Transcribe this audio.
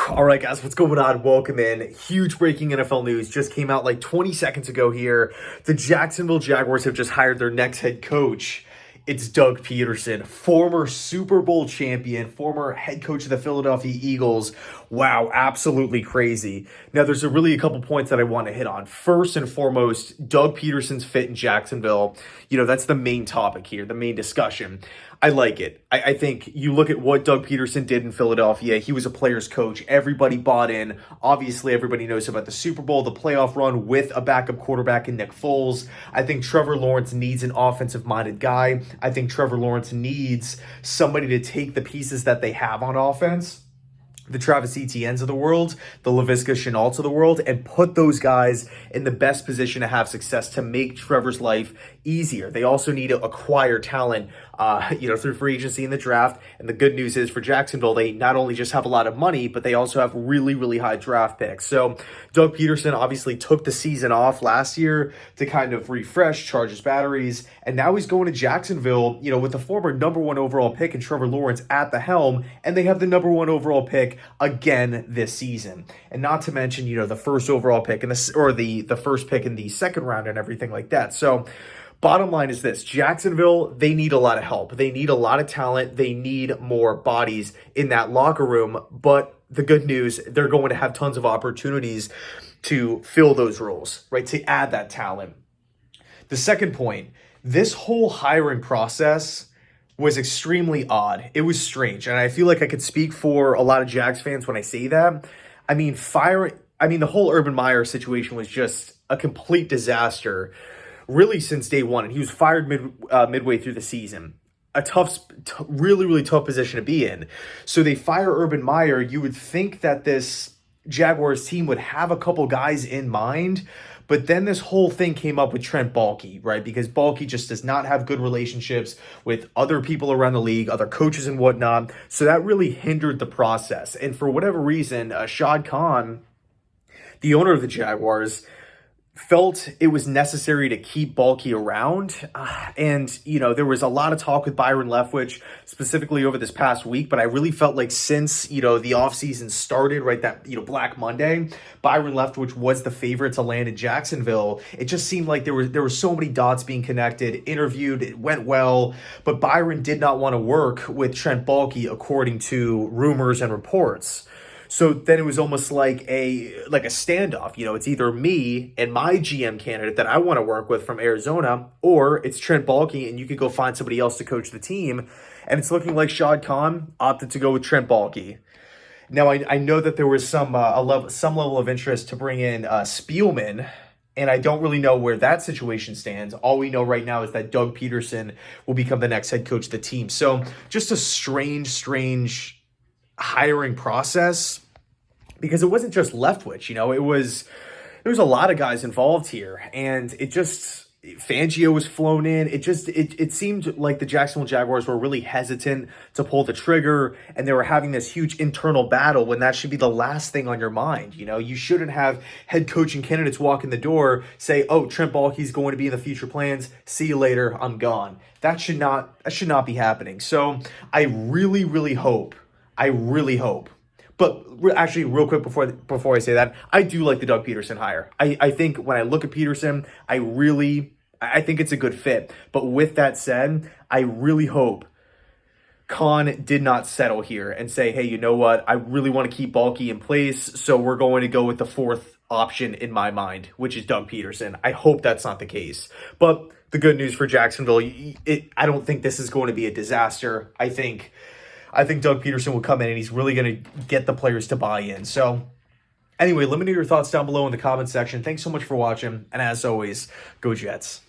All right, guys, what's going on? Welcome in. Huge breaking NFL news just came out like 20 seconds ago here. The Jacksonville Jaguars have just hired their next head coach. It's Doug Pederson, former Super Bowl champion, former head coach of the Philadelphia Eagles. Wow, absolutely crazy. Now, there's a couple points that I want to hit on. First and foremost, Doug Pederson's fit in Jacksonville. That's the main topic here, the main discussion. I like it. I think you look at what Doug Pederson did in Philadelphia. He was a player's coach. Everybody bought in. Obviously, everybody knows about the Super Bowl, the playoff run with a backup quarterback in Nick Foles. I think Trevor Lawrence needs an offensive-minded guy. I think Trevor Lawrence needs somebody to take the pieces that they have on offense, the Travis Etiennes of the world, the Laviska Shenaults of the world, and put those guys in the best position to have success to make Trevor's life easier. They also need to acquire talent, through free agency in the draft. And the good news is for Jacksonville, they not only just have a lot of money, but they also have really, really high draft picks. So Doug Pederson obviously took the season off last year to kind of refresh, charge his batteries. And now he's going to Jacksonville, with the former number one overall pick and Trevor Lawrence at the helm. And they have the number one overall pick again this season. And not to mention, the first overall pick and the first pick in the second round and everything like that. So bottom line is this: Jacksonville, they need a lot of help. They need a lot of talent. They need more bodies in that locker room. But the good news, they're going to have tons of opportunities to fill those roles, right? To add that talent. The second point, this whole hiring process was extremely odd. It was strange. And I feel like I could speak for a lot of Jags fans when I say that. The whole Urban Meyer situation was just a complete disaster, really, since day one. And he was fired midway through the season. A really, really tough position to be in. So they fire Urban Meyer. You would think that this Jaguars team would have a couple guys in mind. But then this whole thing came up with Trent Baalke, right? Because Baalke just does not have good relationships with other people around the league, other coaches and whatnot. So that really hindered the process. And for whatever reason, Shad Khan, the owner of the Jaguars, felt it was necessary to keep Baalke around. There was a lot of talk with Byron Leftwich, specifically over this past week, but I really felt like since, the offseason started, right, that, Black Monday, Byron Leftwich was the favorite to land in Jacksonville. It just seemed like there were so many dots being connected, interviewed, it went well, but Byron did not want to work with Trent Baalke, according to rumors and reports. So then it was almost like a standoff. It's either me and my GM candidate that I want to work with from Arizona, or it's Trent Baalke and you could go find somebody else to coach the team. And it's looking like Shad Khan opted to go with Trent Baalke. Now, I know that there was some level of interest to bring in Spielman, and I don't really know where that situation stands. All we know right now is that Doug Pederson will become the next head coach of the team. So just a strange hiring process, because it wasn't just Leftwich, there was a lot of guys involved here, and Fangio was flown in. It seemed like the Jacksonville Jaguars were really hesitant to pull the trigger, and they were having this huge internal battle when that should be the last thing on your mind. You shouldn't have head coaching candidates walk in the door, say, "Oh, Trent Baalke's going to be in the future plans. See you later. I'm gone." That should not be happening. So I really hope. But actually, real quick before I say that, I do like the Doug Pederson hire. I think when I look at Pederson, I think it's a good fit. But with that said, I really hope Khan did not settle here and say, "Hey, you know what? I really want to keep Baalke in place, so we're going to go with the fourth option in my mind, which is Doug Pederson." I hope that's not the case. But the good news for Jacksonville, I don't think this is going to be a disaster. I think Doug Pederson will come in and he's really going to get the players to buy in. So anyway, let me know your thoughts down below in the comment section. Thanks so much for watching. And as always, go Jets.